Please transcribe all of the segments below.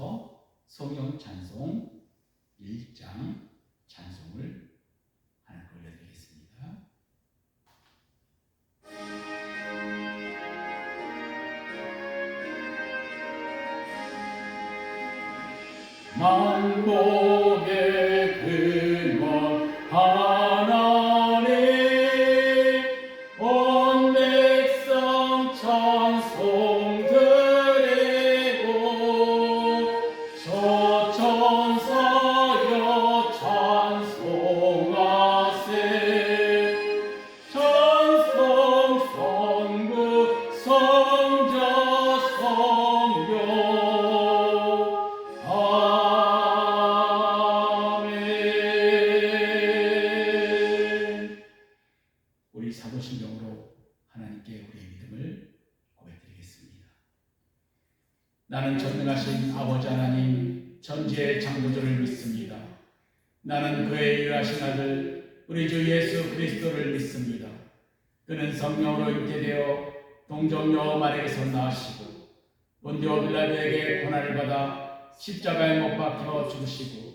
이어서 성경 찬송 1장 찬송을 하나 올려드리겠습니다. 만복의 근원 하나님 온 백성 찬송 드리고 저 천사여 찬송하세 찬송 성부 성자 성령 우리 사도신경으로 하나님께 우리의 믿음을 고백드리겠습니다. 나는 전능하신 아버지 하나님 전지의 창조주를 믿습니다. 나는 그의 유일하신 아들 우리 주 예수 그리스도를 믿습니다. 그는 성령으로 잉태되어 동정녀 마리아에서 나으시고 본디오 빌라도에게 고난을 받아 십자가에 못 박혀 죽으시고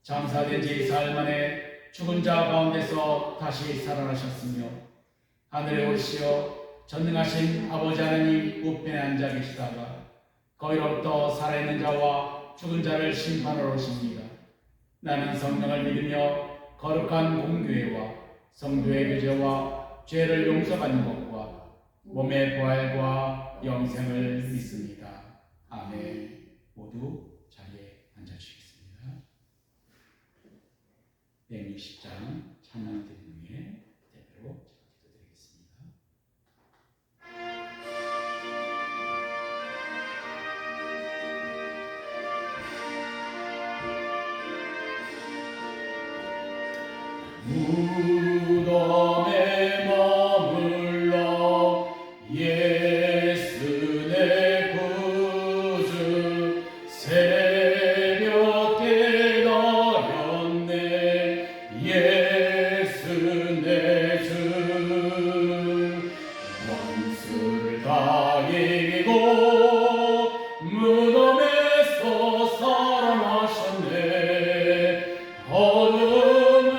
장사된 지 사흘 만에 죽은 자 가운데서 다시 살아나셨으며 하늘에 오시어 전능하신 아버지 하나님 우편에 앉아 계시다가 거기로부터 살아있는 자와 죽은 자를 심판하러 오십니다. 나는 성령을 믿으며 거룩한 공교회와 성도의 교제와 죄를 용서받는 것과 몸의 부활과 영생을 믿습니다. 아멘. 모두 자리에 앉아주시겠습니다. 160장 찬양 드리는 후에 대표로 기도드리겠습니다. 무덤에 머물러 예수 내 구주 새벽 깨달았네 예수 내 주 원수를 다 이기고 무덤에서 살아나셨네 어둠을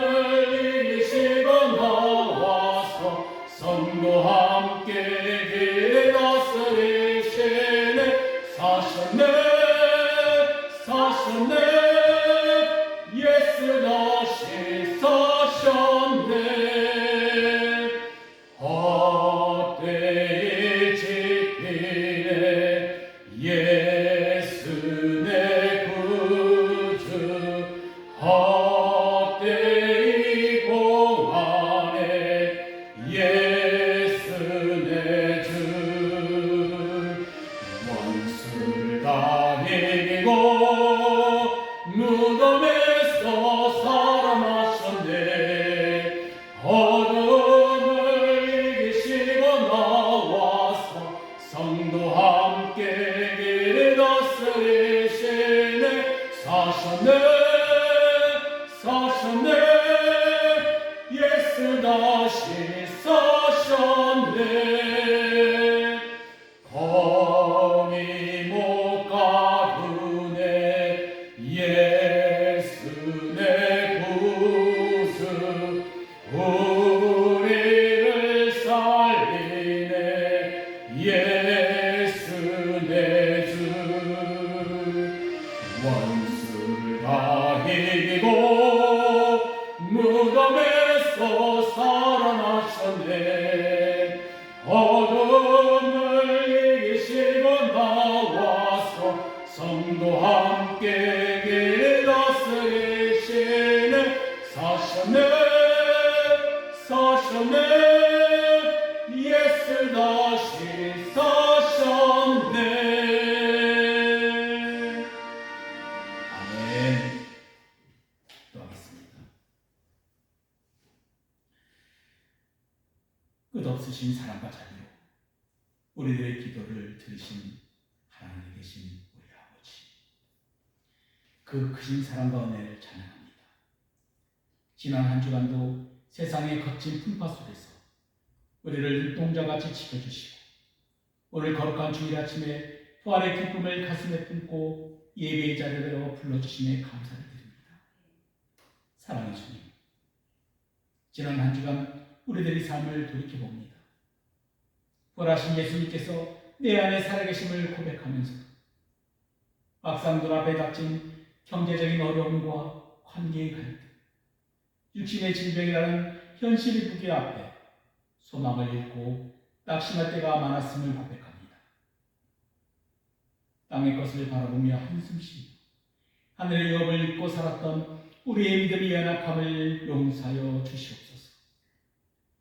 이기시고 나와서 성도와 함께 길 다스리시네 사셨네 예수 다시 사셨네 헛되이 지키네 예수 내 구주 헛되이 공하네 예수 내 주 원수를 다 이기고 무덤에서 살아나셨네 어둠을 이기시고 나와서 성도와 함께 길 다스리시네 사셨네 예수 다시 사셨네 거미 못 가두네 예수 내 구주 우리를 살리네 예수 내 주 원수를 다 이기고 무덤에서 살아나셨네 어둠을 이기시고 나와서 성도와 함께 길 다스리시네 사셨네 예수 다시 사셨네 아멘. 기도하겠습니다. 끝없으신 사랑과 자비로 우리들의 기도를 들으신 하나님에 계신 우리 아버지 그 크신 사랑과 은혜를 찬양합니다. 지난 한 주간도 세상의 거친 풍파 속에서 우리를 눈동자같이 지켜주시고 오늘 거룩한 주일 아침에 부활의 기쁨을 가슴에 품고 예배의 자리로 불러주심에 감사를 드립니다. 사랑의 주님, 지난 한 주간 우리들의 삶을 돌이켜봅니다. 부활하신 예수님께서 내 안에 살아계심을 고백하면서 막상 눈앞에 닥친 경제적인 어려움과 관계의 갈등, 육신의 질병이라는 현실의 무게 앞에 소망을 잃고 낙심할 때가 많았음을 고백합니다. 땅의 것을 바라보며 한숨 쉬며 하늘의 유업을 잊고 살았던 우리의 믿음의 연약함을 용서하여 주시옵소서.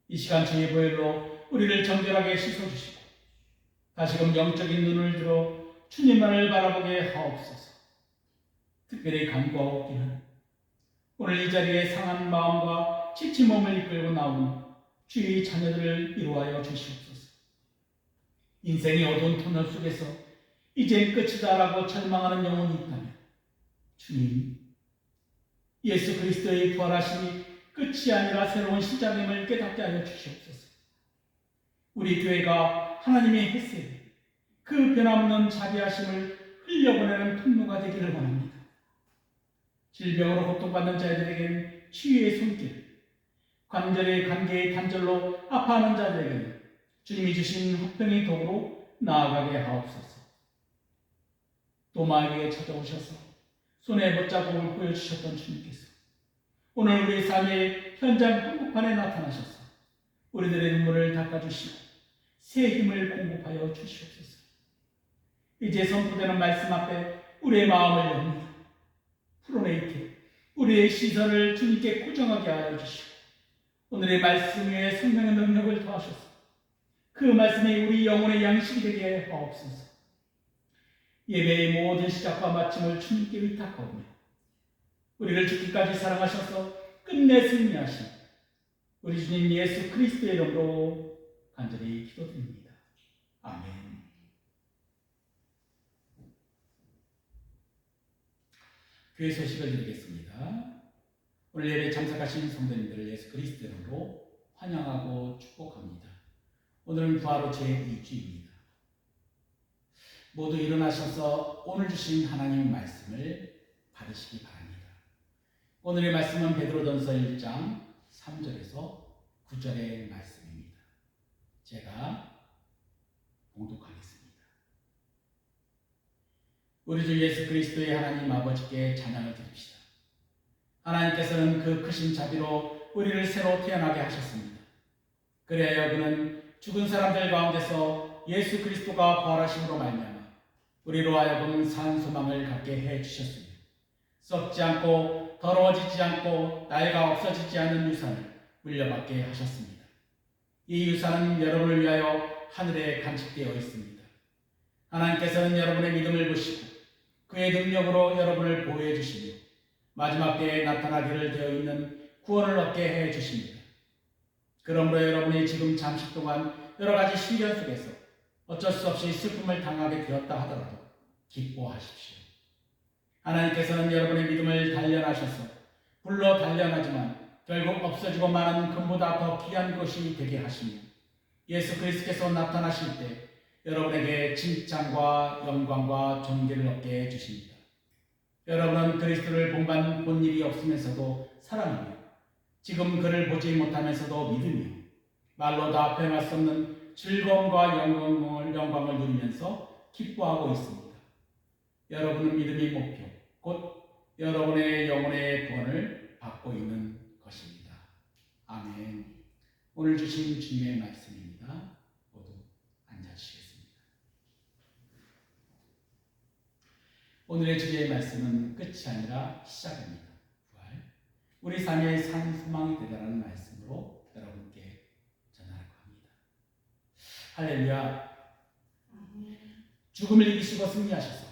이 시간 주의 보혈로 우리를 정결하게 씻어주시고 다시금 영적인 눈을 들어 주님만을 바라보게 하옵소서. 특별히 간구하옵기는 오늘 이 자리에 상한 마음과 지친 몸을 이끌고 나온 주의 자녀들을 이루하여 주시옵소서. 인생의 어두운 터널 속에서 이젠 끝이다라고 절망하는 영혼이 있다면 주님, 예수 그리스도의 부활하심이 끝이 아니라 새로운 시작임을 깨닫게 하여 주시옵소서. 우리 교회가 하나님의 햇새, 그 변함없는 자비하심을 흘려보내는 통로가 되기를 원합니다. 질병으로 고통받는 자들에게는 치유의 손길, 관절의 관계의 단절로 아파하는 자들에게는 주님이 주신 화평의 도구로 나아가게 하옵소서. 도마에게 찾아오셔서 손에 못자국을 보여주셨던 주님께서 오늘 우리 삶의 현장 한복판에 나타나셔서 우리들의 눈물을 닦아주시고 새 힘을 공급하여 주시옵소서. 이제 선포되는 말씀 앞에 우리의 마음을 엽니다. 풀어내이게 우리의 시선을 주님께 고정하게 하여 주시고 오늘의 말씀 위에 성령의 능력을 더하셔서 그 말씀이 우리 영혼의 양식이 되게 하옵소서. 예배의 모든 시작과 마침을 주님께 위탁하오며 우리를 죽기까지 사랑하셔서 끝내 승리하신 우리 주님 예수 그리스도의 이름으로 간절히 기도드립니다. 아멘. 교회 소식을 드리겠습니다. 오늘 예배에 참석하신 성도님들을 예수 그리스도 이름으로 환영하고 축복합니다. 오늘은 부활의 제2주입니다. 모두 일어나셔서 오늘 주신 하나님의 말씀을 받으시기 바랍니다. 오늘의 말씀은 베드로전서 1장 3절에서 9절의 말씀입니다. 제가 봉독하겠습니다. 우리 주 예수 그리스도의 하나님 아버지께 찬양을 드립시다. 하나님께서는 그 크신 자비로 우리를 새로 태어나게 하셨습니다. 그래야 그는 죽은 사람들 가운데서 예수 그리스도가 부활하심으로 말미암아 우리로 하여금 산 소망을 갖게 해 주셨으며 썩지 않고 더러워지지 않고 나이가 없어지지 않는 유산을 물려받게 하셨습니다. 이 유산은 여러분을 위하여 하늘에 간직되어 있습니다. 하나님께서는 여러분의 믿음을 보시고 그의 능력으로 여러분을 보호해 주시며 마지막 때에 나타나기를 되어 있는 구원을 얻게 해 주십니다. 그러므로 여러분이 지금 잠시 동안 여러 가지 시련 속에서 어쩔 수 없이 슬픔을 당하게 되었다 하더라도 기뻐하십시오. 하나님께서는 여러분의 믿음을 단련하셔서 불로 단련하지만 결국 없어지고 마는 금보다 더 귀한 것이 되게 하시며 예수 그리스도께서 나타나실 때 여러분에게 칭찬과 영광과 존귀를 얻게 해주십니다. 여러분은 그리스도를 본 일이 없으면서도 사랑하며 지금 그를 보지 못하면서도 믿으며 말로 다 표현할 수 없는 즐거움과 영광을 누리면서 기뻐하고 있습니다. 여러분은 믿음의 목표, 곧 여러분의 영혼의 구원을 받고 있는 것입니다. 아멘. 오늘 주신 주님의 말씀입니다. 모두 앉아주시겠습니다. 오늘의 주제의 말씀은 끝이 아니라 시작입니다. 부활. 우리 삶의 산 소망이 되라는 말씀으로 여러분께 전하려고 합니다. 할렐루야. 죽음을 이기시고 승리하셔서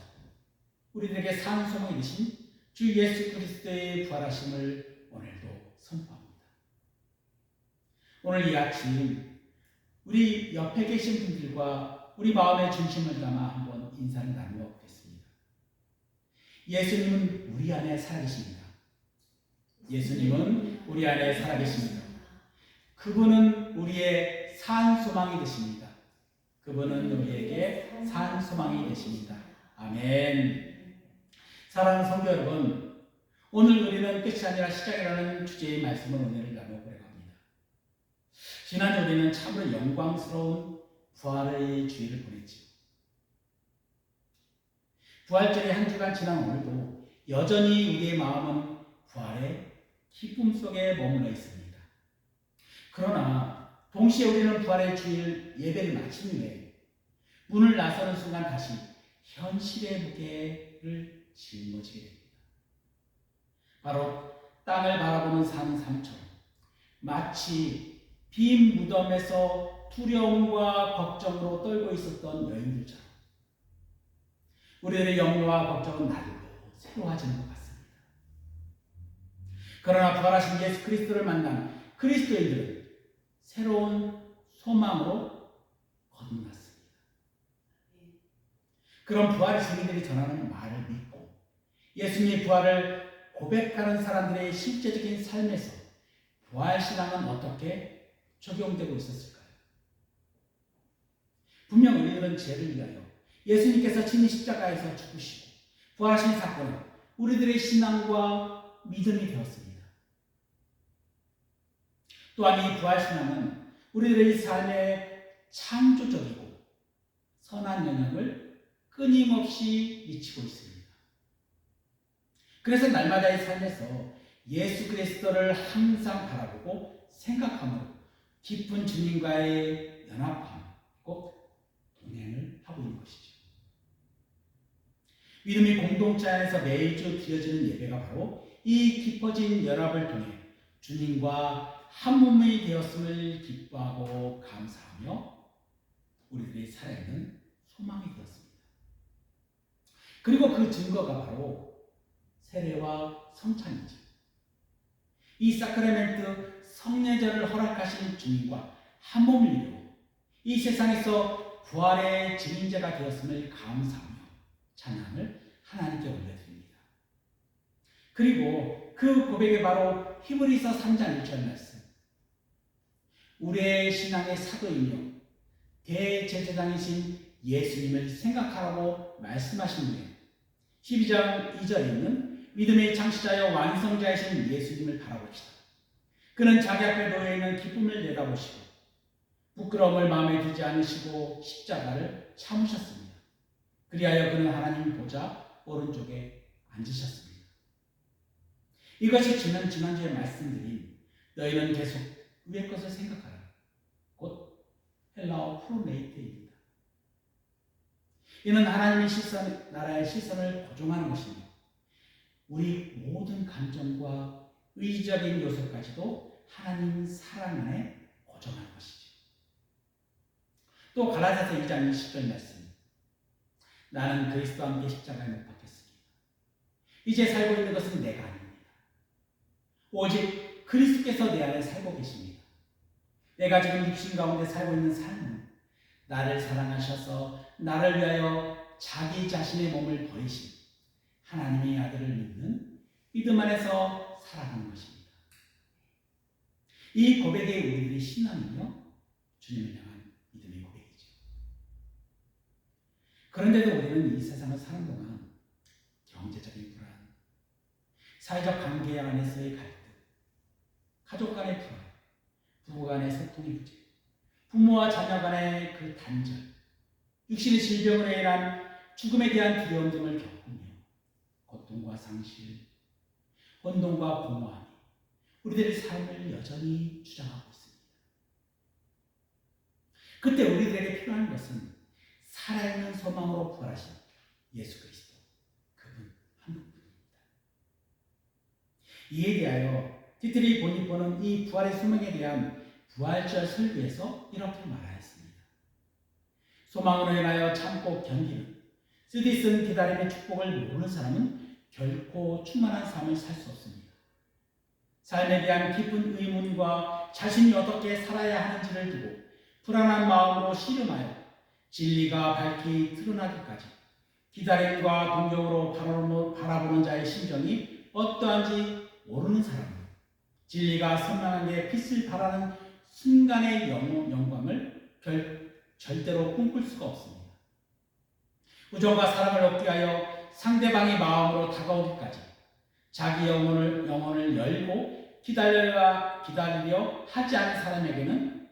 우리들에게 산 소망이 되신 주 예수 그리스도의 부활하심을 오늘도 선포합니다. 오늘 이 아침 우리 옆에 계신 분들과 우리 마음의 중심을 담아 한번 인사를 나누어 보겠습니다. 예수님은 우리 안에 살아계십니다. 예수님은 우리 안에 살아계십니다. 그분은 우리의 산 소망이 되십니다. 그분은 우리에게 산 소망이 되십니다. 아멘. 사랑하는 성도 여러분, 오늘 우리는 끝이 아니라 시작이라는 주제의 말씀을 오늘 나눠보려고 합니다. 지난주 우리는 참으로 영광스러운 부활의 주일을 보냈지요. 부활절의 한 주간 지난 오늘도 여전히 우리의 마음은 부활의 기쁨 속에 머물러 있습니다. 그러나 동시에 우리는 부활의 주일 예배를 마친 후에 문을 나서는 순간 다시 현실의 무게를 짊어지게 됩니다. 바로 땅을 바라보는 삶처럼 마치 빈 무덤에서 두려움과 걱정으로 떨고 있었던 여인들처럼 우리들의 염려와 걱정은 날로 새로워지는 것 같습니다. 그러나 부활하신 예수 그리스도를 만난 그리스도인들은 새로운 소망으로 거듭났습니다. 그런 부활의 증인들이 전하는 말을 믿고 예수님의 부활을 고백하는 사람들의 실제적인 삶에서 부활신앙은 어떻게 적용되고 있었을까요? 분명 우리들은 죄를 위하여 예수님께서 친히 십자가에서 죽으시고 부활하신 사건은 우리들의 신앙과 믿음이 되었습니다. 또한 이 부활신앙은 우리들의 삶에 창조적이고 선한 영향을 끊임없이 미치고 있습니다. 그래서 날마다의 삶에서 예수 그리스도를 항상 바라보고 생각함으로 깊은 주님과의 연합함, 곧 동행을 하고 있는 것이죠. 믿음의 공동체 안에서 매주 드려지는 예배가 바로 이 깊어진 연합을 통해 주님과 한 몸이 되었음을 기뻐하고 감사하며 우리들의 살아있는 소망이 되었습니다. 그리고 그 증거가 바로 세례와 성찬이죠. 이 사크라멘트 성례절을 허락하신 주님과 한 몸을 이루어 이 세상에서 부활의 증인자가 되었음을 감사하며 찬양을 하나님께 올려드립니다. 그리고 그 고백이 바로 히브리서 3장 1절 말씀. 우리의 신앙의 사도이며 대제사장이신 예수님을 생각하라고 말씀하신 후에 12장 2절에 있는 믿음의 창시자여 완성자이신 예수님을 바라봅시다. 그는 자기 앞에 놓여 있는 기쁨을 내다보시고 부끄러움을 마음에 두지 않으시고 십자가를 참으셨습니다. 그리하여 그는 하나님 보좌 오른쪽에 앉으셨습니다. 이것이 지난주에 말씀드린 너희는 계속 위의 것을 생각하라. 곧 헬라어 프로메이테입니다. 이는 하나님의 나라의 시선을 고정하는 것입니다. 우리 모든 감정과 의지적인 요소까지도 하나님 사랑 안에 고정하는 것이죠. 또 갈라디아서 2장 20절 말씀. 나는 그리스도와 함께 십자가에 못 박혔습니다. 이제 살고 있는 것은 내가 아닙니다. 오직 그리스도께서 내 안에 살고 계십니다. 내가 지금 육신 가운데 살고 있는 삶은 나를 사랑하셔서 나를 위하여 자기 자신의 몸을 버리신 하나님의 아들을 믿는 믿음 안에서 살아가는 것입니다. 이 고백이 우리들의 신앙이며 주님을 향한 믿음의 고백이죠. 그런데도 우리는 이 세상을 사는 동안 경제적인 불안, 사회적 관계 안에서의 갈등, 가족 간의 불안, 부부 간의 소통의 부재, 부모와 자녀 간의 그 단절, 육신의 질병으로 인한 죽음에 대한 두려움 등을 겪으며 고통과 상실, 혼돈과 공허함이 우리들의 삶을 여전히 주장하고 있습니다. 그때 우리들에게 필요한 것은 살아있는 소망으로 부활하신 예수 그리스도, 그분 한 분입니다. 이에 대하여 티트리 보니포는 이 부활의 소망에 대한 부활절 설교에서 이렇게 말하였습니다. 소망으로 인하여 참고 견디는 쓰디쓴 기다림의 축복을 모르는 사람은 결코 충만한 삶을 살 수 없습니다. 삶에 대한 깊은 의문과 자신이 어떻게 살아야 하는지를 두고 불안한 마음으로 씨름하여 진리가 밝히 드러나기까지 기다림과 동경으로 바라보는 자의 심정이 어떠한지 모르는 사람은 진리가 선명하게 빛을 발하는 순간의 영광을 절대로 꿈꿀 수가 없습니다. 우정과 사랑을 얻기 위하여 상대방이 마음으로 다가오기까지 자기 영혼을 열고 기다리려 하지 않은 사람에게는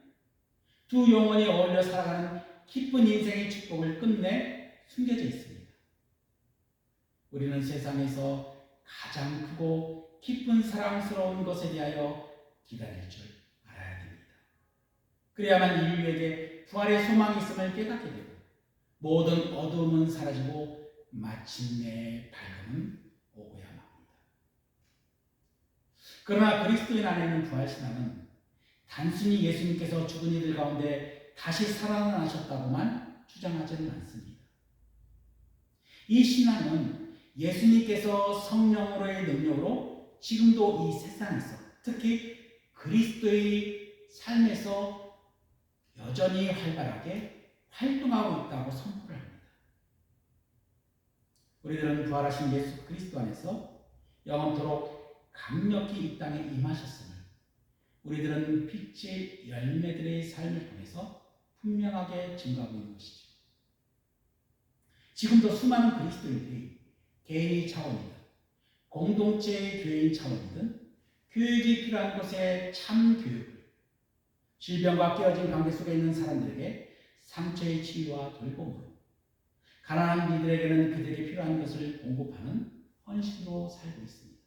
두 영혼이 어울려 살아가는 기쁜 인생의 축복을 끝내 숨겨져 있습니다. 우리는 세상에서 가장 크고 기쁜 사랑스러운 것에 대하여 기다릴 줄 알아야 됩니다. 그래야만 인류에게 부활의 소망이 있음을 깨닫게 되고 모든 어두움은 사라지고 마침내 밝음은 오고야만 합니다. 그러나 그리스도인 안에 있는 부활신앙은 단순히 예수님께서 죽은 이들 가운데 다시 살아나셨다고만 주장하지는 않습니다. 이 신앙은 예수님께서 성령으로의 능력으로 지금도 이 세상에서 특히 그리스도의 삶에서 여전히 활발하게 활동하고 있다고 선포를 합니다. 우리들은 부활하신 예수 그리스도 안에서 영원토록 강력히 이 땅에 임하셨음을 우리들은 빛의 열매들의 삶을 통해서 분명하게 증거하고 있는 것이죠. 지금도 수많은 그리스도인들이 개인의 차원이든 공동체의 교회인 차원이든 교육이 필요한 곳에 참 교육을, 질병과 깨어진 관계 속에 있는 사람들에게 상처의 치유와 돌봄으로, 가난한 이들에게는 그들에게 필요한 것을 공급하는 헌신으로 살고 있습니다.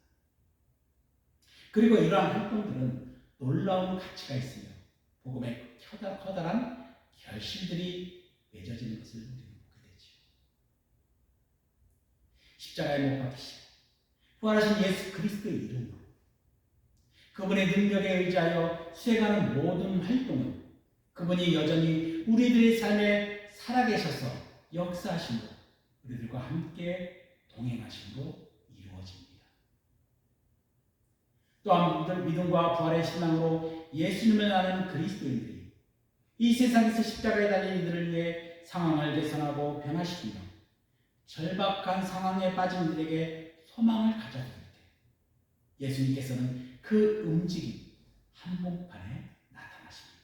그리고 이러한 활동들은 놀라운 가치가 있으며 복음의 커다란 결실들이 맺어지는 것을 우리는 보게 되죠. 십자가에 못 박히시고 부활하신 예수 그리스도의 이름으로 그분의 능력에 의지하여 수행하는 모든 활동은 그분이 여전히 우리들의 삶에 살아계셔서 역사하심으로 우리들과 함께 동행하심으로 이루어집니다. 또한 믿음과 부활의 신앙으로 예수님을 아는 그리스도인들이 이 세상에서 십자가에 달린 이들을 위해 상황을 개선하고 변화시키며 절박한 상황에 빠진 이들에게 소망을 가져줄 때 예수님께서는 그 움직임 한복판에 나타나십니다.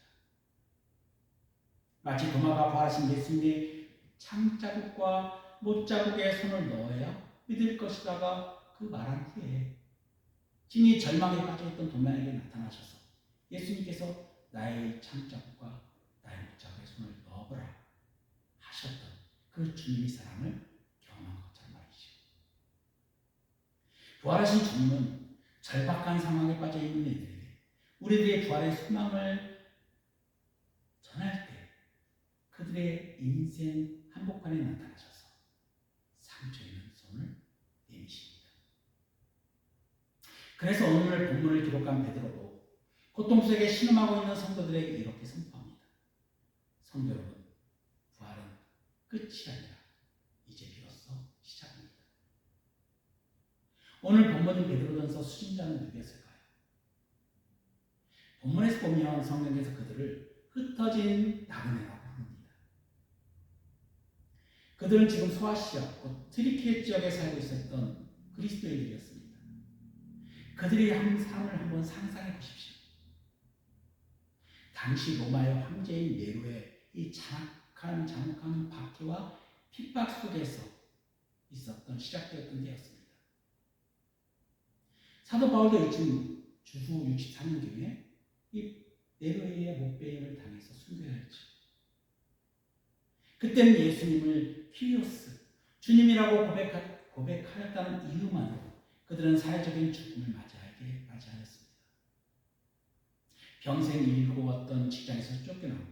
마치 도마가 부활하신 예수님이 창자국과 못자국에 손을 넣어야 믿을 것이다가 그 말한 후에 진이 절망에 빠져있던 도마에게 나타나셔서 예수님께서 나의 창자국과 나의 못자국에 손을 넣어보라 하셨던 그 주님의 사랑을 경험한 것처럼 말이죠. 부활하신 주님은 절박한 상황에 빠져있는 이들에게 우리들의 부활의 소망을 전할 때 그들의 인생 한복판에 나타나셔서 상처 있는 손을 내미십니다. 그래서 오늘 본문을 기록한 베드로도 고통 속에 신음하고 있는 성도들에게 이렇게 선포합니다. 성도 여러분, 부활은 끝이 아니라 이제 비로소 시작입니다. 오늘 본문인 베드로전서 수신자는 누구였을까요? 본문에서 보면 성경에서 그들을 흩어진 나그네라고 합니다. 그들은 지금 소아시아, 곧 트리키에 지역에 살고 있었던 그리스도인들이었습니다. 그들의 삶을 한번 상상해 보십시오. 당시 로마의 황제인 네로의 이 잔혹한 박해와 핍박 속에서 시작되었던 때였습니다. 사도 바울도 이쯤 주후 63년경에 이 네로의 목베임을 당해서 순교해야 했죠. 그때는 예수님을 키리오스, 주님이라고 고백하였다는 이유만으로 그들은 사회적인 죽음을 맞이하였습니다. 평생 일구었던 직장에서 쫓겨나고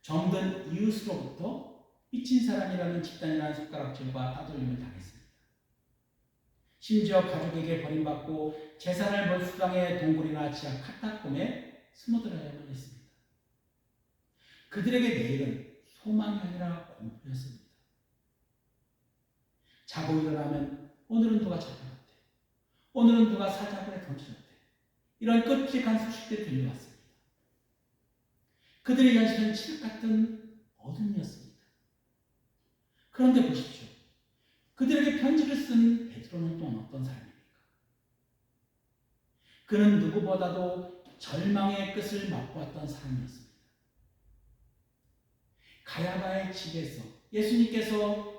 정든 이웃으로부터 미친 사람이라는 집단이라는 손가락질과 따돌림을 당했습니다. 심지어 가족에게 버림받고 재산을 몰수당해 동굴이나 지하 카타콤에 숨어들어야만 했습니다. 그들에게 내일은 소망이 아니라 공포였습니다. 자고 일어나면 오늘은 누가 잡혀갔대, 오늘은 누가 사자굴에 던져졌대, 이런 끔찍한 소식들이 들려왔습니다. 그들의 현실은 칠흑 같은 어둠이었습니다. 그런데 보십시오. 그들에게 편지를 쓴 베드로는 또 어떤 사람입니까? 그는 누구보다도 절망의 끝을 맛보았던 사람이었습니다. 가야바의 집에서 예수님께서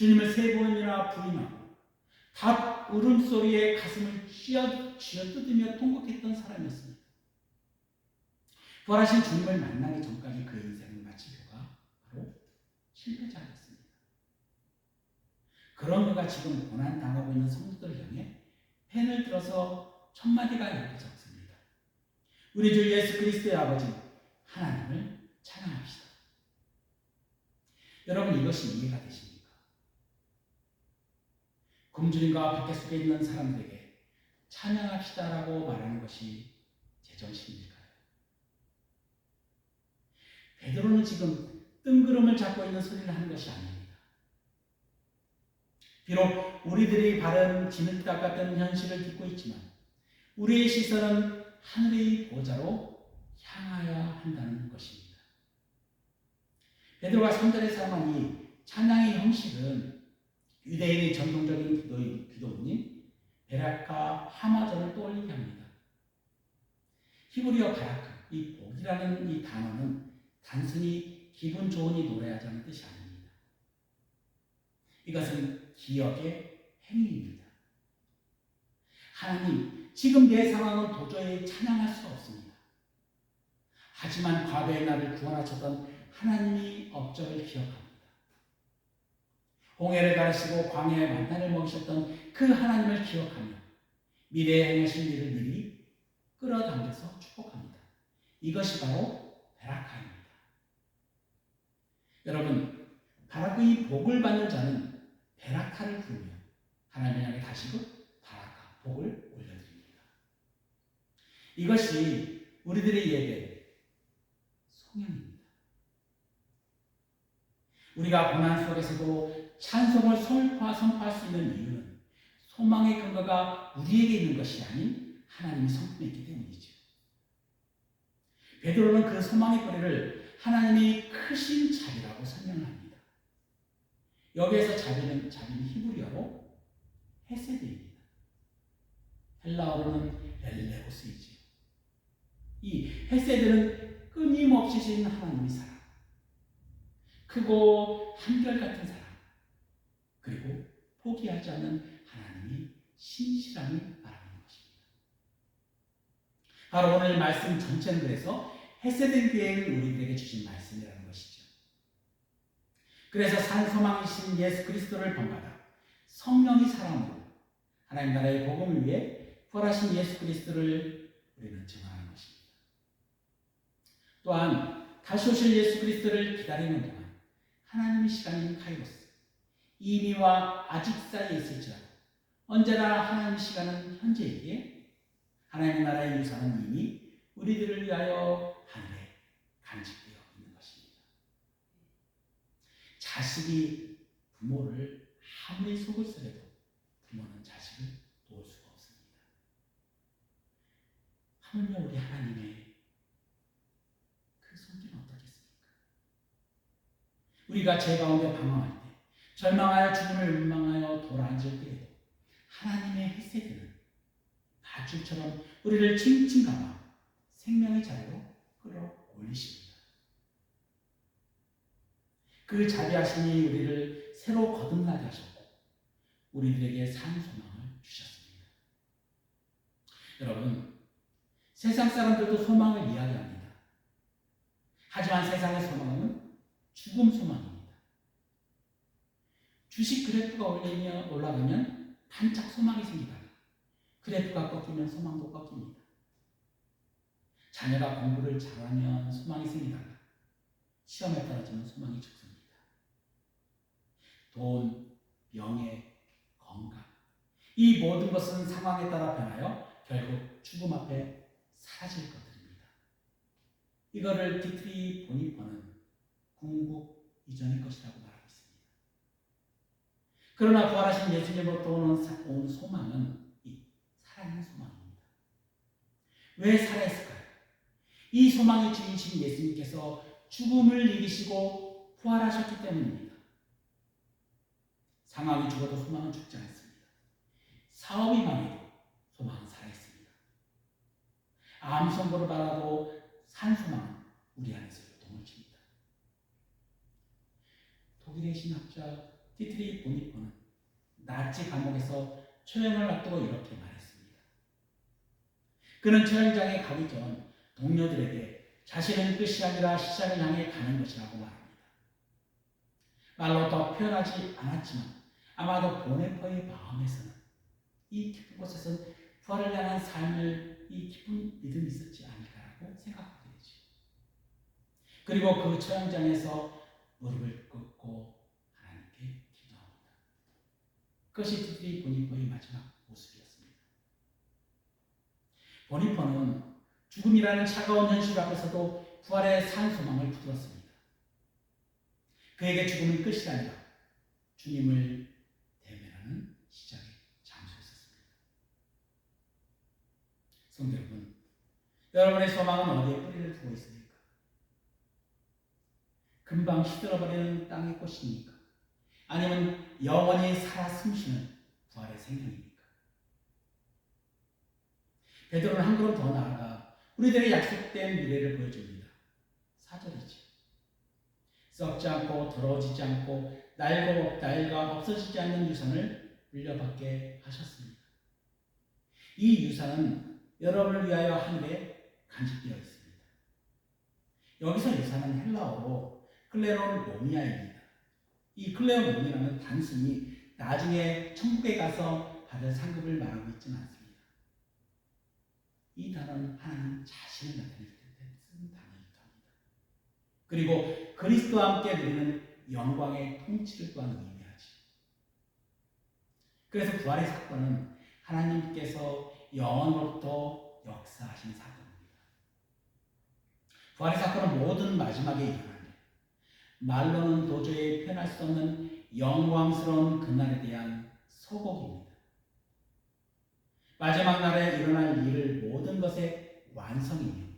주님을 세 번이나 부인하고 닭 울음소리에 가슴을 쥐어뜯으며 통곡했던 사람이었습니다. 부활하신 주님을 만나기 전까지 그의 인생을 마친 그가 바로 실패자였습니다. 그런 그가 지금 고난당하고 있는 성도들을 향해 펜을 들어서 첫 마디가 이렇게 적습니다. 우리 주 예수 그리스도의 아버지 하나님을 찬양합시다. 여러분, 이것이 이해가 되십니까? 굶주림과 박해 속에 있는 사람들에게 찬양합시다라고 말하는 것이 제정신일까요? 베드로는 지금 뜬구름을 잡고 있는 소리를 하는 것이 아닙니다. 비록 우리들이 바른 진흙탕 같은 현실을 딛고 있지만 우리의 시선은 하늘의 보좌로 향하여야 한다는 것입니다. 베드로가 3절에 사용한 이 찬양의 형식은 유대인의 전통적인 기도문인 베라카 하마절을 떠올리게 합니다. 히브리어 바라크, 이 복이라는 이 단어는 단순히 기분 좋으니 노래하자는 뜻이 아닙니다. 이것은 기억의 행위입니다. 하나님, 지금 내 상황은 도저히 찬양할 수 없습니다. 하지만 과거의 나를 구원하셨던 하나님의 업적을 기억합니다. 홍해를 가르시고 광야의 만나를 먹이셨던 그 하나님을 기억하며 미래에 행하실 일을 미리 끌어당겨서 축복합니다. 이것이 바로 베라카입니다. 여러분, 바라크 이 복을 받는 자는 베라카를 부르며 하나님을 향해 다시금 바라카, 복을 올려드립니다. 이것이 우리들의 예배, 성령입니다. 우리가 고난 속에서도 찬송을 선포할 수 있는 이유는 소망의 근거가 우리에게 있는 것이 아닌 하나님의 성품에 있기 때문이죠. 베드로는 그 소망의 거리를 하나님의 크신 자비라고 설명을 합니다. 여기에서 자비는 히브리어로 헤세드입니다. 헬라어로는 엘레오스이지요. 이 헤세드는 끊임없이 주신 하나님의 사랑, 크고 한결같은 사랑, 그리고 포기하지 않는 하나님의 신실함을 말하는 것입니다. 바로 오늘 말씀 전체는 그래서 헤세드 교회는 우리들에게 주신 말씀이라는 것이죠. 그래서 산소망이신 예수 그리스도를 본받아 성령이 사랑으로 하나님 나라의 복음을 위해 부활하신 예수 그리스도를 우리는 증언하는 것입니다. 또한 다시 오실 예수 그리스도를 기다리는 동안 하나님의 시간인 카이로스, 이미와 아직 사이에 있을지라도 언제나 하나님의 시간은 현재이기에 하나님의 나라의 유산은 이미 우리들을 위하여 하늘에 간직되어 있는 것입니다. 자식이 부모를 아무리 속을 쓰려도 부모는 자식을 도울 수가 없습니다. 하물며 우리 하나님의 그 손길은 어떻겠습니까? 우리가 죄 가운데 방황할 때, 절망하여 죽음을 원망하여 돌아앉을 때에도 하나님의 헤세드는 밧줄처럼 우리를 칭칭 감아 생명의 자리로 끌어올리십니다. 그 자비하심이 우리를 새로 거듭나게 하셨고 우리들에게 산 소망을 주셨습니다. 여러분, 세상 사람들도 소망을 이야기합니다. 하지만 세상의 소망은 죽음 소망입니다. 주식 그래프가 올라가면 반짝 소망이 생기다가 그래프가 꺾이면 소망도 꺾입니다. 자녀가 공부를 잘하면 소망이 생기다가 시험에 떨어지면 소망이 죽습니다. 돈, 명예, 건강, 이 모든 것은 상황에 따라 변하여 결국 죽음 앞에 사라질 것들입니다. 이거를 디트리 보니퍼는 궁극 이전의 것이라고 말하고 있습니다. 그러나 부활하신 예수님으로부터 온 소망은 이 살아있는 소망입니다. 왜 살아있을까요? 이 소망의 주인이신 예수님께서 죽음을 이기시고 부활하셨기 때문입니다. 상황이 죽어도 소망은 죽지 않습니다. 사업이 망해도 소망은 살아있습니다. 암 선고를 받아도 산 소망은 우리 안에서 요동을 칩니다. 독일의 신학자 디트리 보니퍼는 나치 감옥에서 처형을 앞두고 이렇게 말했습니다. 그는 처형장에 가기 전 동료들에게 자신은 끝이 아니라 시작을 향해 가는 것이라고 말합니다. 말로 더 표현하지 않았지만 아마도 보네퍼의 마음에서는 이 깊은 곳에서 부활을 향한 삶을 이 깊은 믿음이 있었지 않을까라고 생각하게 되죠. 그리고 그 처형장에서 무릎을 꿇고 하나님께 기도합니다. 그것이 디트리 보니퍼의 마지막 모습이었습니다. 보니퍼는 죽음이라는 차가운 현실 앞에서도 부활의 산 소망을 붙들었습니다. 그에게 죽음은 끝이 아니라 주님을 대면하는 시작의 장소였습니다. 성도 여러분, 여러분의 소망은 어디에 뿌리를 두고 있습니까? 금방 시들어버리는 땅의 꽃입니까? 아니면 영원히 살아 숨쉬는 부활의 생명입니까? 베드로는 한 걸음 더 나아가 우리들의 약속된 미래를 보여줍니다. 4절이죠. 썩지 않고 더러워지지 않고 날과 없어지지 않는 유산을 물려받게 하셨습니다. 이 유산은 여러분을 위하여 하늘에 간직되어 있습니다. 여기서 유산은 헬라어로 클레론 모니아입니다. 이 클레론 모니아는 단순히 나중에 천국에 가서 받을 상급을 말하고 있지는 않습니다. 이 단어는 하나님 자신을 나타낼 때 쓰는 단어이기도 합니다. 그리고 그리스도와 함께 누리는 영광의 통치를 또한 의미하지. 그래서 부활의 사건은 하나님께서 영원으로부터 역사하신 사건입니다. 부활의 사건은 모든 마지막에 일어나며 말로는 도저히 표현할 수 없는 영광스러운 그날에 대한 소곡입니다. 마지막 날에 일어날 일을 모든 것의 완성이며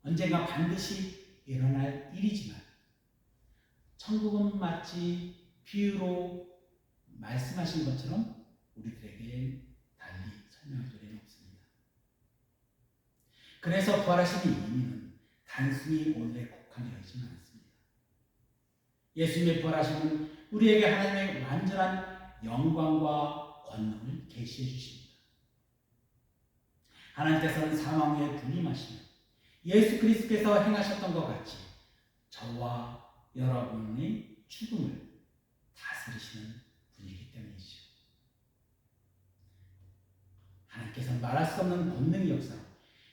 언젠가 반드시 일어날 일이지만 천국은 마치 비유로 말씀하신 것처럼 우리들에게 달리 설명할 도리는 없습니다. 그래서 부활하신 의미는 단순히 오늘에 국한되어 있지는 않습니다. 예수님의 부활하심은 우리에게 하나님의 완전한 영광과 권능을 계시해 주십니다. 하나님께서는 사망 후에 군림하시며 예수 그리스도께서 행하셨던 것 같이 저와 여러분의 죽음을 다스리시는 분이기 때문이죠. 하나님께서는 말할 수 없는 권능의 역사로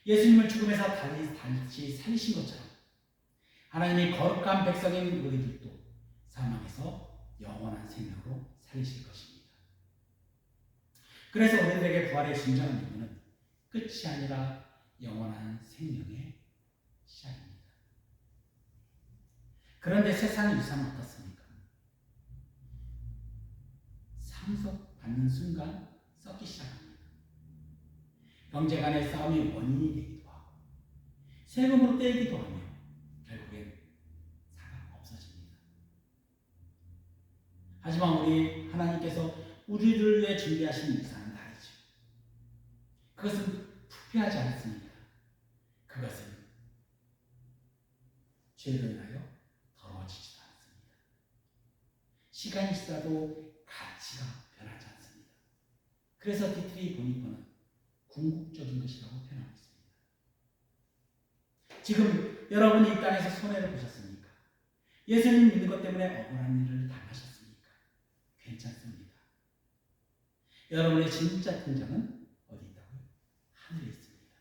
예수님을 죽음에서 다시 살리신 것처럼 하나님이 거룩한 백성인 우리들도 사망에서 영원한 생명으로 살리실 것입니다. 그래서 우리들에게 부활의 진정한 의미는 끝이 아니라 영원한 생명의 시작입니다. 그런데 세상의 유산은 어떻습니까? 상속받는 순간 썩기 시작합니다. 형제 간의 싸움이 원인이 되기도 하고 세금으로 떼기도 하며 결국엔 사가 없어집니다. 하지만 우리 하나님께서 우리를 위해 준비하신 유산은 다르죠. 그것은 부패하지 않습니다. 그것은 죄로 인하여 더러워지지도 않습니다. 시간이 지나도 가치가 변하지 않습니다. 그래서 디트리 보니퍼는 궁극적인 것이라고 표현하고 있습니다. 지금 여러분이 이 땅에서 손해를 보셨습니까? 예수님 믿는 것 때문에 억울한 일을 당하셨습니까? 괜찮습니다. 여러분의 진짜 통장은 어디 있다고요? 하늘에 있습니다.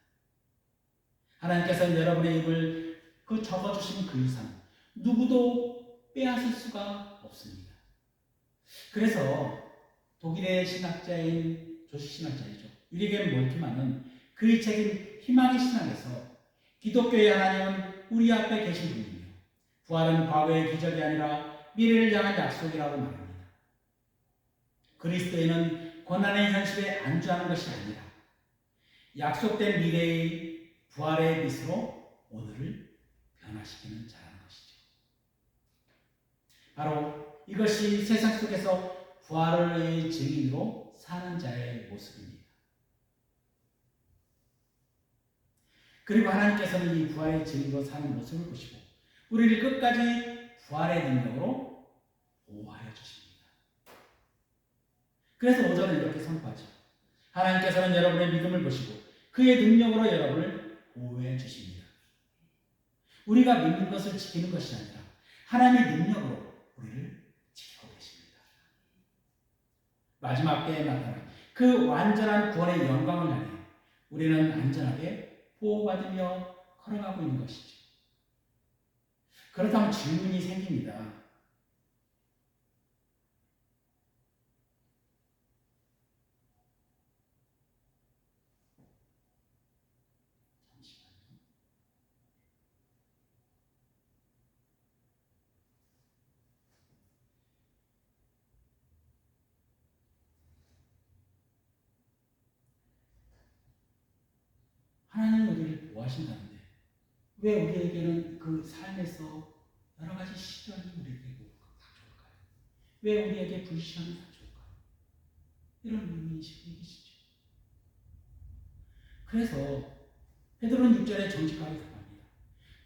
하나님께서는 여러분의 입을 적어주신 그 유산 누구도 빼앗을 수가 없습니다. 그래서 독일의 신학자인 조식 신학자이죠. 유리겐 몰트만은 그의 책인 희망의 신학에서 기독교의 하나님은 우리 앞에 계신 분이며 부활은 과거의 기적이 아니라 미래를 향한 약속이라고 말합니다. 그리스도인은 고난의 현실에 안주하는 것이 아니라 약속된 미래의 부활의 빛으로 오늘을 변화시키는 자라는 것이죠. 바로 이것이 세상 속에서 부활의 증인으로 사는 자의 모습입니다. 그리고 하나님께서는 이 부활의 증인으로 사는 모습을 보시고 우리를 끝까지 부활의 능력으로 보호하여 그래서 5절은 이렇게 선포하죠. 하나님께서는 여러분의 믿음을 보시고 그의 능력으로 여러분을 보호해 주십니다. 우리가 믿는 것을 지키는 것이 아니라 하나님의 능력으로 우리를 지키고 계십니다. 마지막 때에 나타난 그 완전한 구원의 영광을 향해 우리는 안전하게 보호받으며 걸어가고 있는 것이죠. 그렇다면 질문이 생깁니다. 하나님은 우리를 보호하신다는데 왜 우리에게는 그 삶에서 여러 가지 시련이 우리에게 닥쳐올까요? 왜 우리에게 불시험이 닥쳐올까요? 이런 의문이시고 계시죠. 그래서 베드로는 6절에 정직하게 답합니다.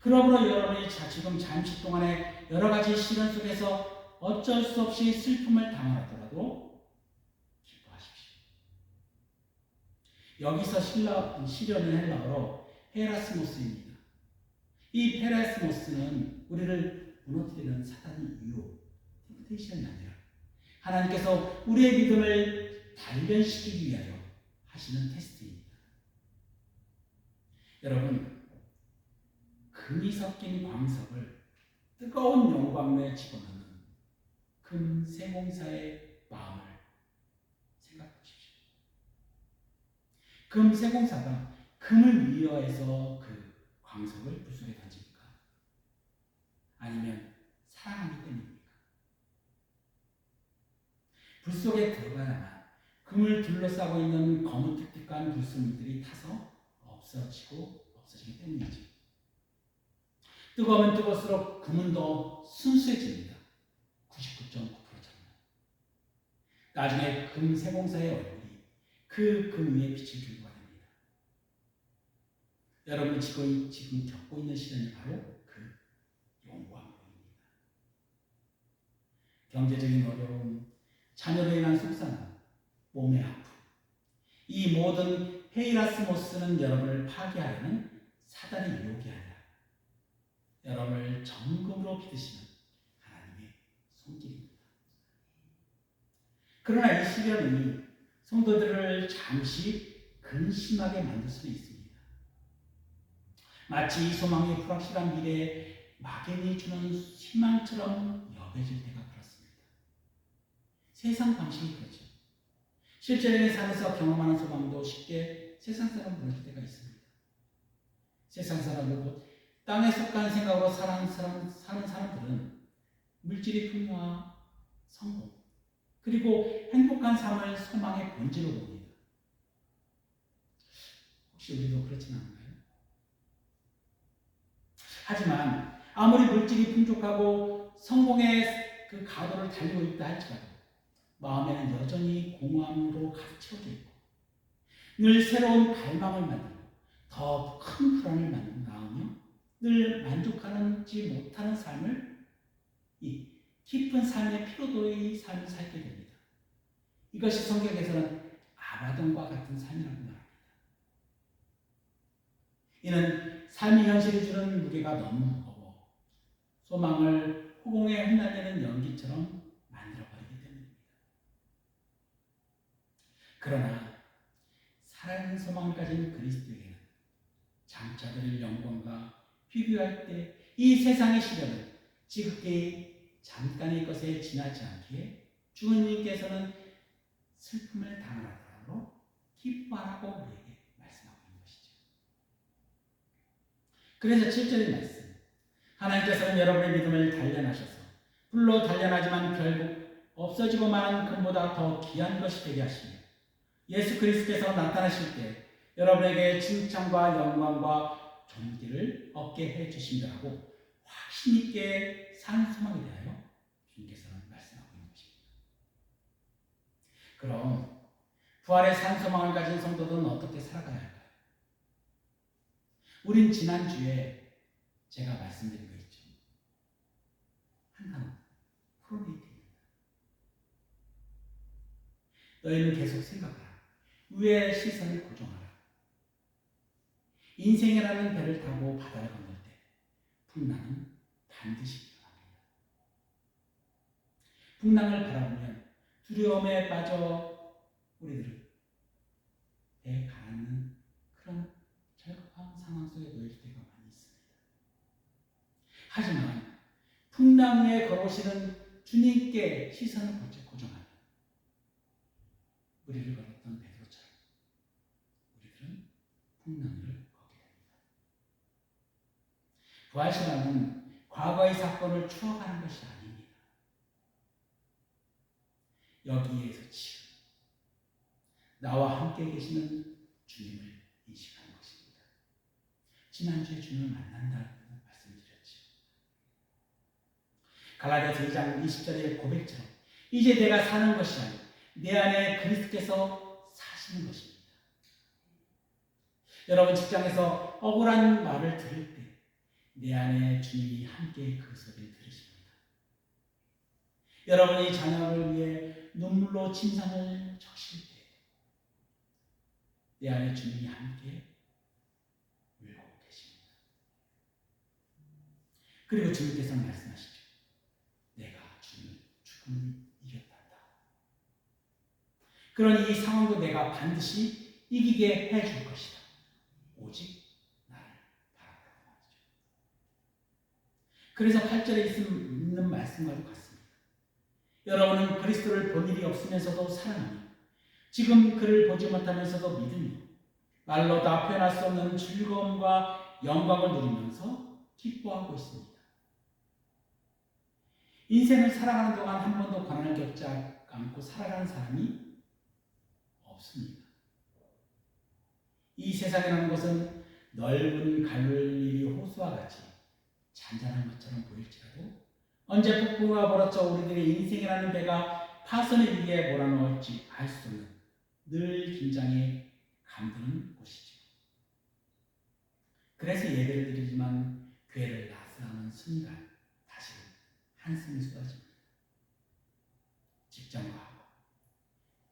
그러므로 여러분이 지금 잠시 동안에 여러 가지 시련 속에서 어쩔 수 없이 슬픔을 당하더라도 기뻐하십시오. 여기서 시련은 헬라어로 페라스모스입니다. 이 페라스모스는 우리를 무너뜨리는 사단의 유혹, 템프테이션이 아니라 하나님께서 우리의 믿음을 단련시키기 위하여 하시는 테스트입니다. 여러분, 금이 섞인 광석을 뜨거운 영광로에 집어넣는 금 세공사의 마음을 생각해 보십시오. 금 세공사가 금을 위협해서 그 광석을 불 속에 던집니까? 아니면 사랑하기 때문입니까? 불 속에 들어가야만 금을 둘러싸고 있는 거뭇특특한 불순물들이 타서 없어지기 때문이죠. 뜨거우면 뜨거울수록 금은 더 순수해집니다. 99.9%잖아요. 나중에 금 세공사의 얼굴이 그 금 위에 빛을 주고가 됩니다. 여러분이 지금 겪고 있는 시련이 바로 그 영광로입니다. 경제적인 어려움, 자녀로 인한 속상함, 몸의 아픔, 이 모든 헤이라스모스는 여러분을 파괴하려는 사단의 유혹이 아니라 여러분을 정금으로 빚으시는 하나님의 손길입니다. 그러나 이 시련이 성도들을 잠시 근심하게 만들 수도 있습니다. 마치 소망의 불확실한 미래에 막연히 주는 희망처럼 여겨질 때가 그렇습니다. 세상 방식이 그렇죠. 실제적인 삶에서 경험하는 소망도 쉽게 세상 사람 부를 때가 있습니다. 세상 사람들도 땅에 속한 생각으로 사는 사람들은 물질의 풍요와 성공, 그리고 행복한 삶을 소망의 본질로 봅니다. 혹시 우리도 그렇진 않나요? 하지만 아무리 물질이 풍족하고 성공의 그 가도를 달리고 있다 할지라도 마음에는 여전히 공허함으로 가득 채워져 있고 늘 새로운 갈망을 만들고 더 큰 불안을 낳으며 늘 만족하지 못하는 삶을, 이 깊은 삶의 피로도의 삶을 살게 됩니다. 이것이 성경에서는 아바돈과 같은 삶이라고 말합니다. 이는 삶의 현실이 주는 무게가 너무 무거워 소망을 허공에 흩날리는 연기처럼 만들어버리기 때문입니다. 그러나 살아있는 소망을 가진 그리스도에게는 장차될 영광과 비교할 때 이 세상의 시련은 지극히 잠깐의 것에 지나지 않기에 주님께서는 슬픔을 당하더라도 기뻐하라고 우리에게 말씀하고 있는 것이죠. 그래서 7절의 말씀, 하나님께서는 여러분의 믿음을 단련하셔서 불로 단련하지만 결국 없어지고 마는 금보다 더 귀한 것이 되게 하시며 예수 그리스도께서 나타나실 때 여러분에게 칭찬과 영광과 존귀를 얻게 해주신다고 확신 있게 사는 소망에 대하여 주님께서는 말씀하고 있는 것입니다. 그럼 부활의 산 소망을 가진 성도들은 어떻게 살아가야 할까요? 우린 지난주에 제가 말씀드린 거 있죠. 한 단어, 프로메이트입니다. 너희는 계속 생각하라. 위의 시선을 고정하라. 인생이라는 배를 타고 바다를 건널 때 풍랑은 반드시 일어납니다. 풍랑을 바라보면 두려움에 빠져 우리들은 배에 가라앉는 그런 절박한 상황 속에 놓일 때가 많이 있습니다. 하지만 풍랑 위에 걸어오시는 주님께 시선을 고정하면 우리를 걸었던 베드로처럼 우리들은 풍랑 위를 걷게 됩니다. 부활신앙은 과거의 사건을 추억하는 것이 아닙니다. 여기에서 지금 나와 함께 계시는 주님을 인식하는 것입니다. 지난주에 주님을 만난다는 말씀드렸죠. 갈라디아서 2장 20절의 고백처럼 이제 내가 사는 것이 아니라 내 안에 그리스도께서 사시는 것입니다. 여러분 직장에서 억울한 말을 들을 때 내 안에 주님이 함께 그 소리를 들으십니다. 여러분이 자녀를 위해 눈물로 침상을 적실 때 내 안에 주님이 함께 울고 계십니다. 그리고 주님께서 말씀하시죠. 내가 죽음을 이겼단다. 그러니 이 상황도 내가 반드시 이기게 해줄 것이다. 오직 나를 바라보라고 말이죠. 그래서 8절에 있는 말씀과도 같습니다. 여러분은 그리스도를 본 일이 없으면서도 사랑하며 지금 그를 보지 못하면서도 믿으며 말로 다 표현할 수 없는 즐거움과 영광을 누리면서 기뻐하고 있습니다. 인생을 살아가는 동안 한 번도 고난을 겪지 않고 살아가는 사람이 없습니다. 이 세상이라는 것은 넓은 갈릴리 호수와 같이 잔잔한 것처럼 보일지라도 언제 폭풍우가 벌어져 우리들의 인생이라는 배가 파선을 위에 몰아넣을지 알 수 없는 늘 긴장에 감도는 곳이죠. 그래서 예배를 드리지만 교회를 나서하는 순간 다시 한숨이 쏟아집니다. 직장과 학업,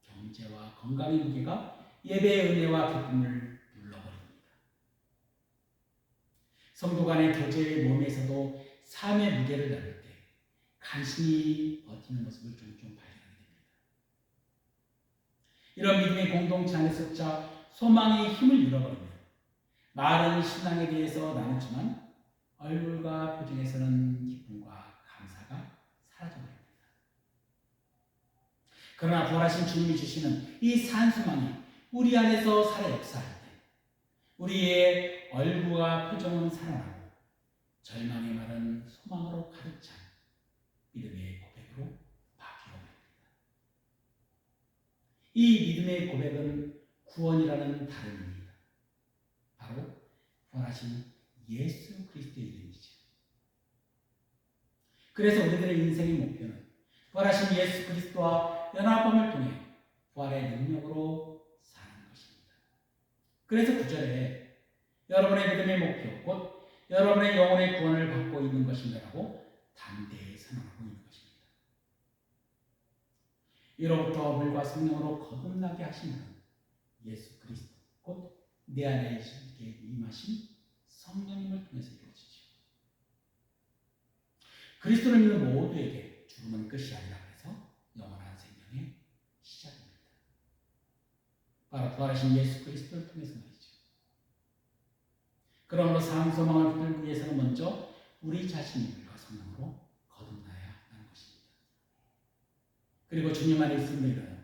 경제와 건강의 무게가 예배의 은혜와 기쁨을 눌러버립니다. 성도 간의 교제의 몸에서도 삶의 무게를 나눌 때 간신히 버티는 모습을 종종 발견하게 됩니다. 이런 믿음의 공동체 안에서 소망의 힘을 잃어버리며 말은 신앙에 대해서 나눴지만 얼굴과 표정에서는 기쁨과 감사가 사라져버립니다. 그러나 부활하신 주님이 주시는 이 산소망이 우리 안에서 살아 역사할 때 우리의 얼굴과 표정은 살아나고 절망의 말은 소망으로 가득 찬 믿음의 고백으로 바뀌어 버립니다. 이 믿음의 고백은 구원이라는 다름입니다. 바로 부활하신 예수 그리스도의 이름이죠. 그래서 우리들의 인생의 목표는 부활하신 예수 그리스도와 연합함을 통해 부활의 능력으로 사는 것입니다. 그래서 9절에 여러분의 믿음의 목표, 곧 여러분의 영혼의 구원을 받고 있는 것인가라고 담대히 선언하고 있는 것입니다. 이로부터 물과 성령으로 거듭나게 하시는 예수 그리스도, 곧 내 안에 임하신 성령님을 통해서 이루어지죠. 그리스도를 믿는 모두에게 죽음은 끝이 아니라 그래서 영원한 생명의 시작입니다. 바로 부활하신 예수 그리스도를 통해서 말이죠. 그러므로 상소망을 붙들기 위해서는 먼저 우리 자신이 물과 성령으로 거듭나야 하는 것입니다. 그리고 주님 안에 있음으로 인하여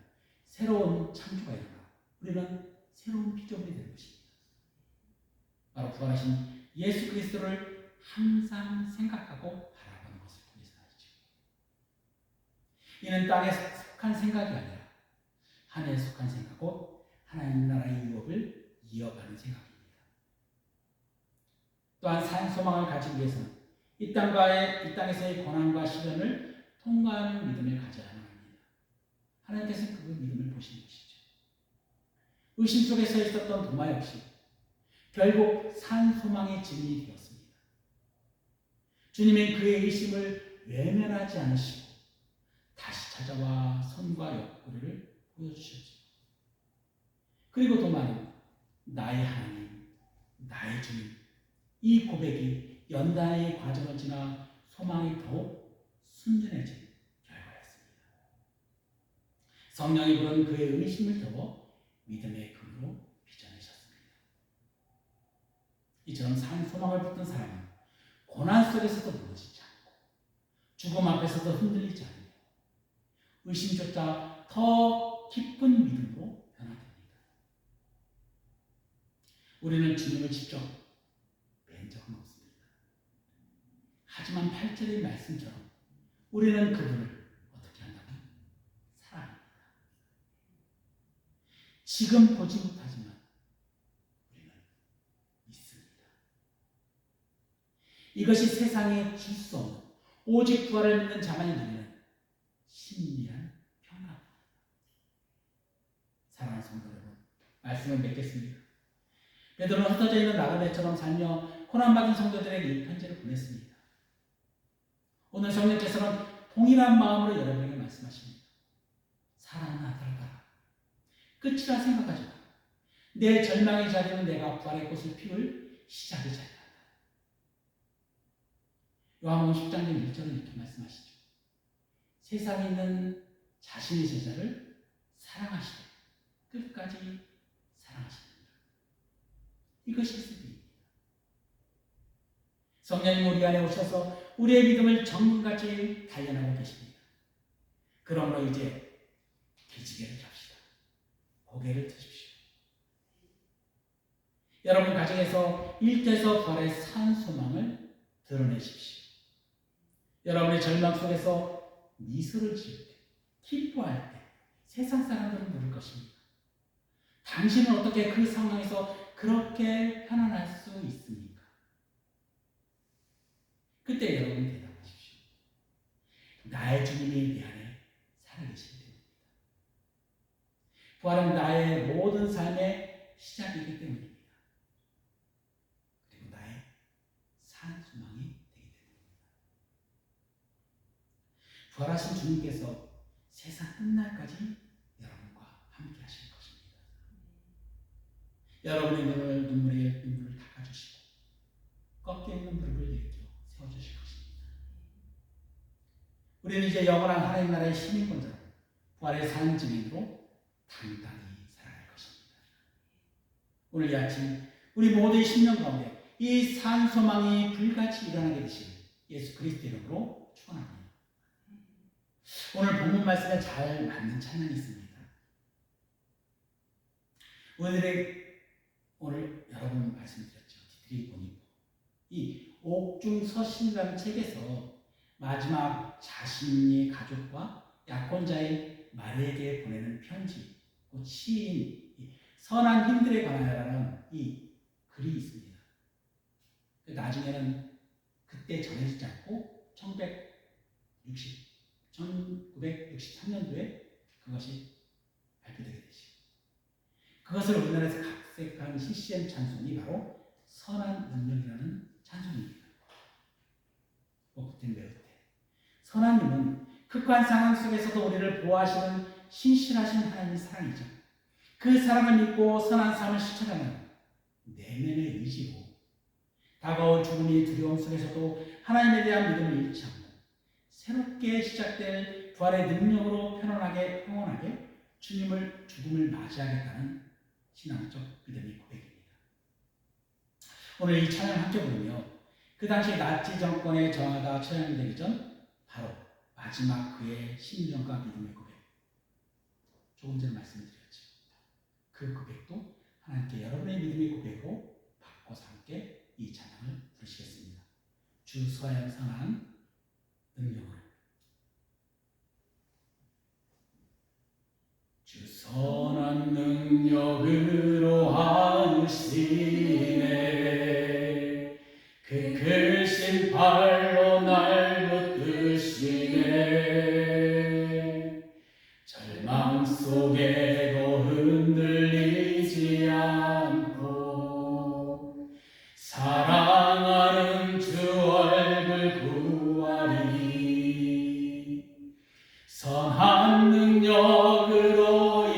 새로운 창조가 일어나 우리는 새로운 피조물이 되는 것입니다. 바로 부활하신 예수 그리스도를 항상 생각하고 바라보는 것을 통해서 말이죠. 이는 땅에 속한 생각이 아니라 하늘에 속한 생각, 곧 하나님 나라의 유업을 이어가는 생각입니다. 또한 산 소망을 가지기 위해서는 이 땅에서의 고난과 시련을 통과하는 믿음을 가져야 합니다. 하나님께서 그 믿음을 보시는 것이죠. 의심 속에 서 있었던 도마 역시 결국 산 소망의 증인이 되었습니다. 주님은 그의 의심을 외면하지 않으시고 다시 찾아와 손과 옆구리를 보여주셨죠. 그리고 또 말입니다. 나의 하나님, 나의 주님. 이 고백이 연단의 과정을 지나 소망이 더욱 순전해진 결과였습니다. 성령이 부른 그의 의심을 태워 믿음의 금으로 빚어내셨습니다. 이처럼 산 소망을 붙든 사람은 고난 속에서도 무너지지 않고 죽음 앞에서도 흔들리지 않고 의심조차 더 깊은 믿음으로 변화됩니다. 우리는 주님을 직접 뵌 적은 없습니다. 하지만 8절의 말씀처럼 우리는 그분을 어떻게 한다고? 사랑합니다. 지금 보지 못하지만 우리는 믿습니다. 이것이 세상에 줄 수 없는 오직 부활을 믿는 자만이 누리는 신비한 평강입니다. 사랑하는 성도 여러분, 말씀을 맺겠습니다. 베드로는 흩어져 있는 나그네처럼 살며 고난받은 성도들에게 이 편지를 보냈습니다. 오늘 성령께서는 동일한 마음으로 여러분에게 말씀하십니다. 사랑하는 아들아, 끝이라 생각하지 마. 내 절망의 자리는 내가 부활의 꽃을 피울 시작의 자리다. 요한복음 10장 1절은 이렇게 말씀하시죠. 세상에 있는 자신의 제자를 사랑하시되 끝까지 사랑하십니다. 이것이 스피입니다. 성령님 우리 안에 오셔서 우리의 믿음을 정금같이 단련하고 계십니다. 그러므로 이제 기지개를 잡시다. 고개를 드십시오. 여러분 가정에서 일터에서 부활의 산 소망을 드러내십시오. 여러분의 절망 속에서 미소를 지을 때, 기뻐할 때 세상 사람들은 모를 것입니다. 당신은 어떻게 그 상황에서 그렇게 편안할 수 있습니까? 그때 여러분이 대답하십시오. 나의 주님이 내 안에 살아계시기 때문입니다. 부활은 나의 모든 삶의 시작이기 때문입니다. 그리고 나의 산 소망이 되기 때문입니다. 부활하신 주님께서 세상 끝날까지 여러분과 함께 하실 것입니다. 여러분의 눈물을 닦아주시고 꺾여있는 무릎을 일으켜 세워주실 것입니다. 우리는 이제 영원한 하나님 나라의 시민권자로 부활의 산 증인으로 당당히 살아갈 것입니다. 오늘 이 아침 우리 모두의 심령 가운데 이 산 소망이 불같이 일어나게 되시길 예수 그리스도 이름으로 축원합니다. 오늘 본문 말씀에 잘 맞는 찬양이 있습니다. 오늘 여러분 말씀드렸죠. 디트리 보니까 이 옥중서신이라는 책에서 마지막 자신의 가족과 약혼자인 마리에게 보내는 편지, 그 시인 선한 힘들에 관하여라는 이 글이 있습니다. 나중에는 그때 전해지지 않고 1963년도에 그것이 발표되게 되죠. 그것을 우리나라에서 각색한 CCM 찬송이 바로 선한 능력이라는 찬송입니다. 목된 매우 때 선하님은 극한 상황 속에서도 우리를 보호하시는 신실하신 하나님의 사랑이죠. 그 사랑을 믿고 선한 삶을 실천하는 내면의 의지로 다가올 죽음이 두려움 속에서도 하나님에 대한 믿음을 잃지 않고 새롭게 시작될 부활의 능력으로 편안하게 평온하게 죽음을 맞이하겠다는 신앙적 믿음의 고백입니다. 오늘 이 찬양 함께 부르며 그 당시 나치 정권에 저항하다 처형이 되기 전 바로 마지막 그의 심정과 믿음의 고백, 조금 전에 말씀드렸죠. 그 고백도 하나님께 여러분의 믿음의 고백으로 바꿔서 함께 이 찬양을 부르시겠습니다. 주 서양 선한 능력으로. 주 선한 능력으로 하시네 그 크신 팔로 날 붙드시네 절망 속에도 흔들리지 않고 사랑하는 주 얼굴 구하리 선한 능력으로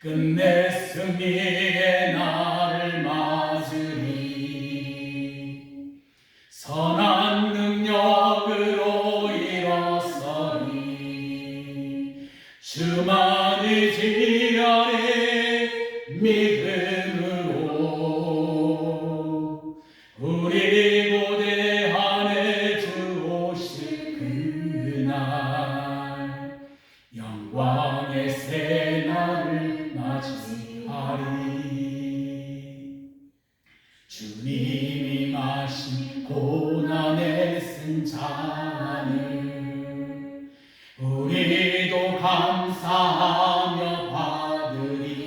끝내 승리의 날을 맞으리. 선한 능력으로 일어서리. 주만의 지 아래 믿음으로 우리 고대하네 주 오실 그날 영광의 새날을 맞이하리. 주님이 마신 고난의 쓴 잔을 우리도 감사하며 받으리.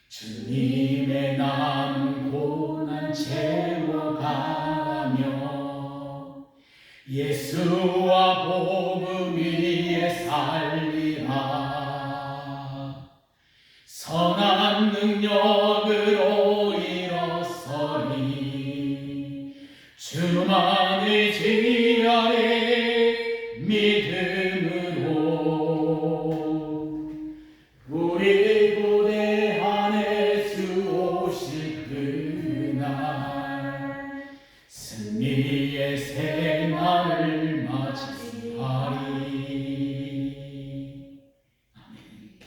주님의 남은 고난 채워가며 예수와 복음 위에 살리라. 선한 능력으로 일어서리. 주만의 지 아래 믿음으로 우리 고대하네 주 오실 그날 승리의 새날을 맞이하리. 아멘.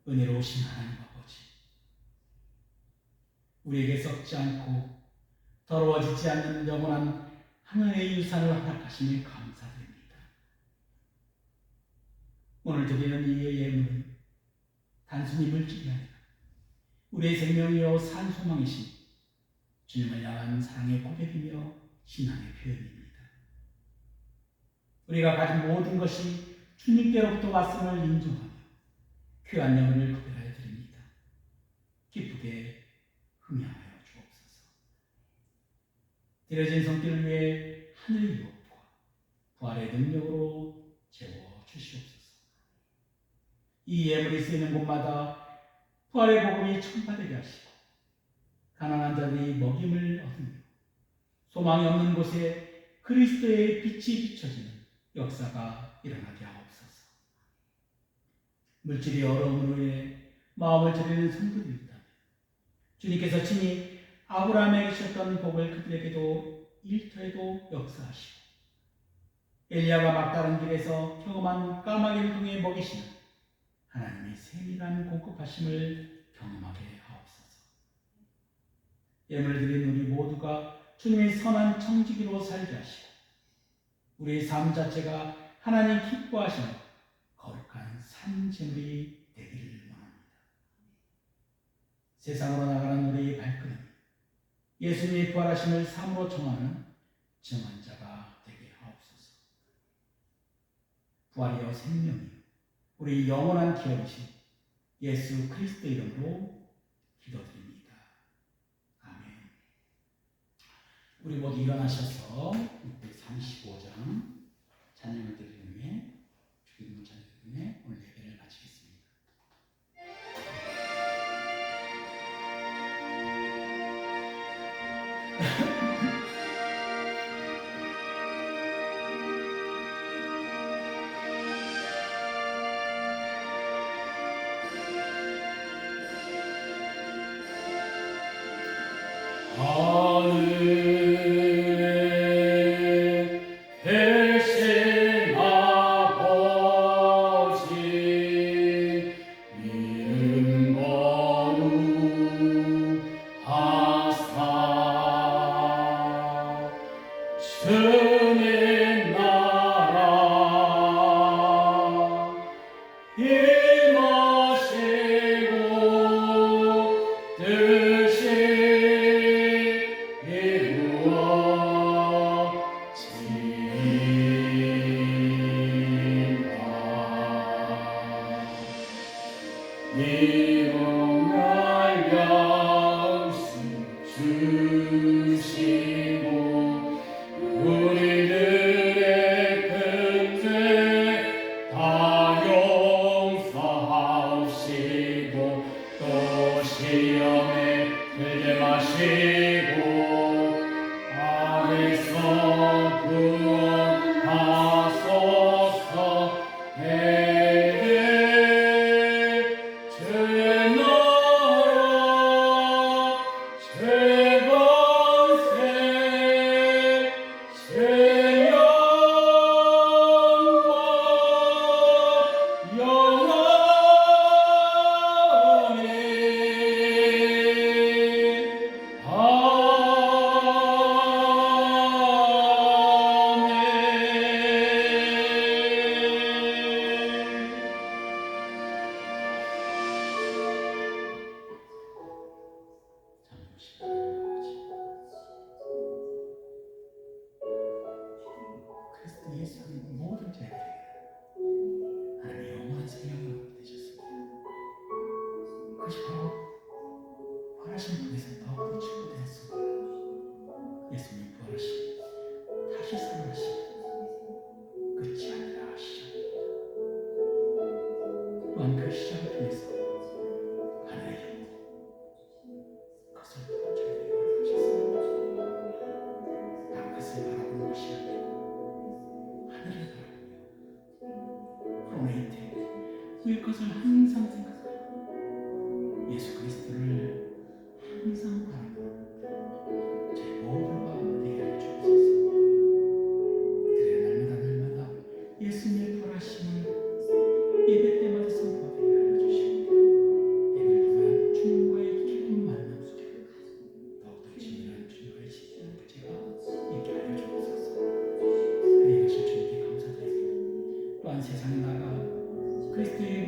은혜로우신 하나님 아버지, 우리에게 썩지 않고 더러워지지 않는 영원한 하늘의 유산을 허락하시니 감사드립니다. 오늘 드리는 이 예물은 단순히 물질이 아니라 우리의 생명이요 산 소망이신 주님을 향한 사랑의 고백이며 신앙의 표현입니다. 우리가 가진 모든 것이 주님께로부터 왔음을 인정하며 귀한 영혼을 구별하여 드립니다. 기쁘게 흥양하여 주옵소서. 드려진 손길을 위해 하늘의 유업과 부활의 능력으로 채워 주시옵소서. 이 예물이 쓰이는 곳마다 부활의 복음이 전파되게 하시고 가난한 자들이 먹임을 얻으며 소망이 없는 곳에 그리스도의 빛이 비춰지는 역사가 일어나게 하옵소서. 물질이 어려움으로 인해 마음을 졸이는 성도들이 있다면 주님께서 친히 아브라함에게 주셨던 복을 그들에게도 일터에도 역사하시고 엘리야가 막다른 길에서 경험한 까마귀를 통해 먹이시는 하나님의 세밀한 공급하심을 경험하게 하옵소서. 예물 드린 우리 모두가 주님의 선한 청지기로 살게 하시고 우리의 삶 자체가 하나님 기뻐하시는 거룩한 산재물이 되기를 원합니다. 세상으로 나가는 우리의 발걸음이 예수님의 부활하심을 삶으로 정하는 증언자가 되게 하옵소서. 부활이여 생명이요 우리 영원한 기업이신 예수 그리스도 이름으로 기도드립니다. 아멘. 우리 모두 일어나셔서 35장 찬양을 드리는 후에 주기도 찬양을 드리는 후에 오늘 예배를 마치겠습니다. 우리들의 큰죄 다 용서 모든 죄들에게 하나님의 영원한 생명을 얻게 되셨습니다. 그것이 바로 부활하신 분에서 더욱더 증거되었습니다. 예수님 부활하신 다시 살아나신 끝이 아니라 시작입니다. 또한 그 시작을 통해서 하늘의 영광 그것을 또 저희에게 허락하셨습니다. 땅끝을 바라보는 것이 아니라 하늘을 바라보며 프로메이테 위의 것을 항상 생각하고 예수 그리스도를 항상 바라보는 제 모든 마음을 되게 하여 주옵소서. 그래 날마다 예수님의 부활하심을 예배 때마다 선포하게 하여 주시고 예배를 통한 주님과의 깊은 만남 속에 더욱더 진실한 주님과의 진실한 교제가 있게 하여 주옵소서. 그리 하실 주님께 감사드립니다. 또한 세상에 나가 그리스도의